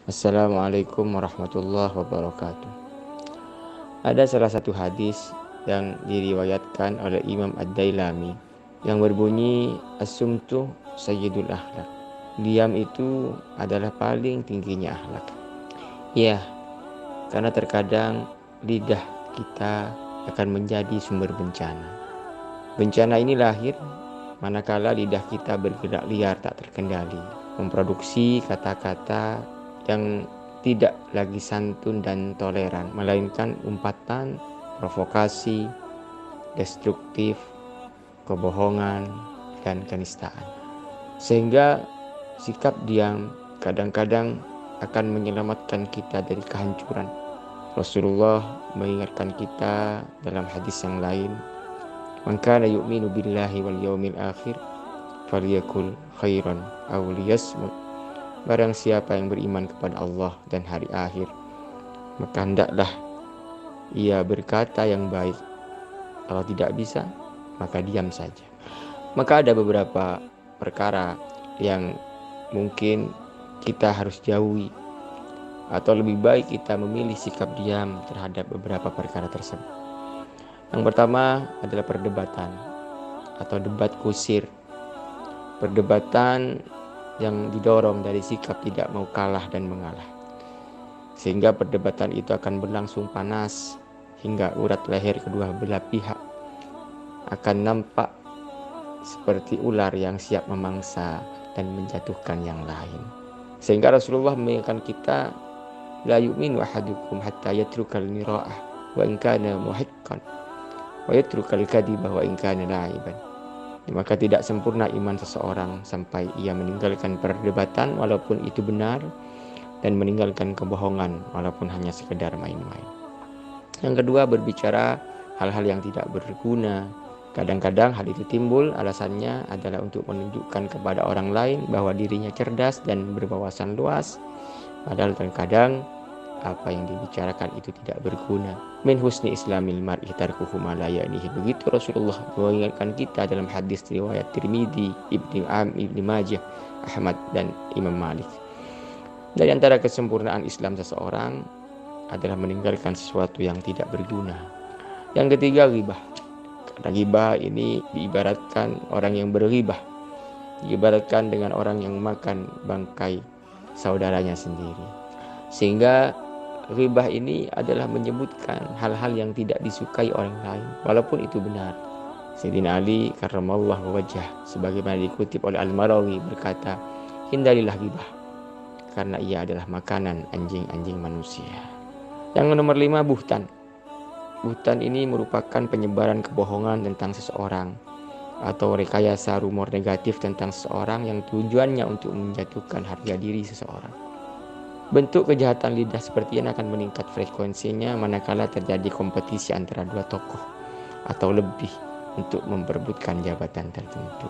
Assalamualaikum warahmatullahi wabarakatuh. Ada salah satu hadis yang diriwayatkan oleh Imam Ad-Dailami yang berbunyi as-sumtu sayyidul akhlak. Diam itu adalah paling tingginya akhlak. Ya, karena terkadang lidah kita akan menjadi sumber bencana. Bencana ini lahir manakala lidah kita bergerak liar tak terkendali, memproduksi kata-kata yang tidak lagi santun dan toleran, melainkan umpatan, provokasi, destruktif, kebohongan, dan kenistaan. Sehingga sikap diam kadang-kadang akan menyelamatkan kita dari kehancuran. Rasulullah mengingatkan kita dalam hadis yang lain, "Man kana yu'minu billahi wal yaumil akhir falyakul khairan aw liyasmut." Barang siapa yang beriman kepada Allah dan hari akhir, maka hendaklah ia berkata yang baik. Kalau tidak bisa, maka diam saja. Maka ada beberapa perkara yang mungkin kita harus jauhi, atau lebih baik kita memilih sikap diam terhadap beberapa perkara tersebut. Yang pertama adalah perdebatan atau debat kusir. Perdebatan yang didorong dari sikap tidak mau kalah dan mengalah, sehingga perdebatan itu akan berlangsung panas hingga urat leher kedua belah pihak akan nampak seperti ular yang siap memangsa dan menjatuhkan yang lain. Sehingga Rasulullah mengingatkan kita, la yu'minu ahadukum hatta yatrukal mira'ah wa in kana muhiqqan wa yatrukal kadhiba wa in kana la'iban. Maka tidak sempurna iman seseorang sampai ia meninggalkan perdebatan walaupun itu benar, dan meninggalkan kebohongan walaupun hanya sekedar main-main. Yang kedua, berbicara hal-hal yang tidak berguna. Kadang-kadang hal itu timbul alasannya adalah untuk menunjukkan kepada orang lain bahwa dirinya cerdas dan berwawasan luas, padahal terkadang apa yang dibicarakan itu tidak berguna. Min husni islamil mar'i tarkuhu ma la ya'nihi. Begitu Rasulullah mengingatkan kita dalam hadis riwayat Tirmidzi, Ibnu Majah, Ahmad, dan Imam Malik. Dari antara kesempurnaan Islam seseorang adalah meninggalkan sesuatu yang tidak berguna. Yang ketiga, ghibah. Karena ghibah ini diibaratkan orang yang berghibah, diibaratkan dengan orang yang makan bangkai saudaranya sendiri. Sehingga ghibah ini adalah menyebutkan hal-hal yang tidak disukai orang lain walaupun itu benar. Sayyidina Ali karramallahu wajhah sebagaimana dikutip oleh Al-Marawi berkata, hindarilah ghibah karena ia adalah makanan anjing-anjing manusia. Yang nomor 5, buhtan. Buhtan ini merupakan penyebaran kebohongan tentang seseorang atau rekayasa rumor negatif tentang seseorang yang tujuannya untuk menjatuhkan harga diri seseorang. Bentuk kejahatan lidah seperti ini akan meningkat frekuensinya manakala terjadi kompetisi antara dua tokoh atau lebih untuk memperebutkan jabatan tertentu.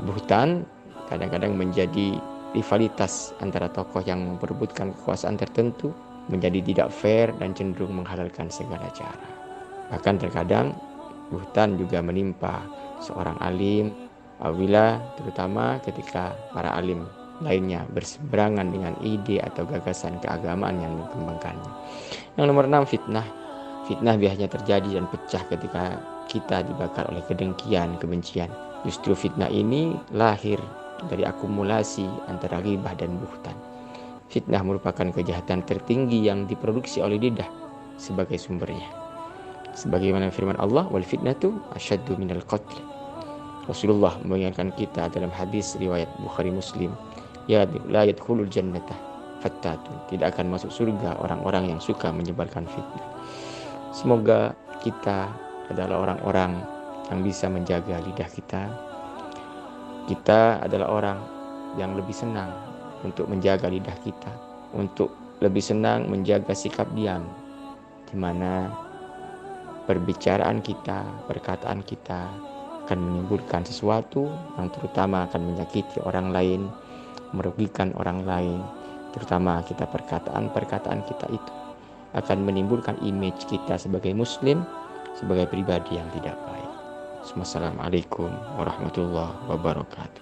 Buhtan kadang-kadang menjadi rivalitas antara tokoh yang memperebutkan kekuasaan tertentu, menjadi tidak fair dan cenderung menghalalkan segala cara. Bahkan terkadang buhtan juga menimpa seorang alim apabila terutama ketika para alim lainnya berseberangan dengan ide atau gagasan keagamaan yang dikembangkannya. Yang nomor 6, fitnah. Fitnah biasanya terjadi dan pecah ketika kita dibakar oleh kedengkian, kebencian. Justru fitnah ini lahir dari akumulasi antara ghibah dan buhtan. Fitnah merupakan kejahatan tertinggi yang diproduksi oleh lidah sebagai sumbernya. Sebagaimana firman Allah, wal fitnatu asyaddu minal qatl. Rasulullah mengingatkan kita dalam hadis riwayat Bukhari Muslim, ya la yadkhulul jannata fattatun. Tidak akan masuk surga orang-orang yang suka menyebarkan fitnah. Semoga kita adalah orang-orang yang bisa menjaga lidah kita. Kita adalah orang yang lebih senang untuk menjaga lidah kita, untuk lebih senang menjaga sikap diam, di mana perbicaraan kita, perkataan kita akan menimbulkan sesuatu yang terutama akan menyakiti orang lain, merugikan orang lain. Terutama kita perkataan kita itu akan menimbulkan image kita sebagai muslim, sebagai pribadi yang tidak baik. Wassalamualaikum warahmatullahi wabarakatuh.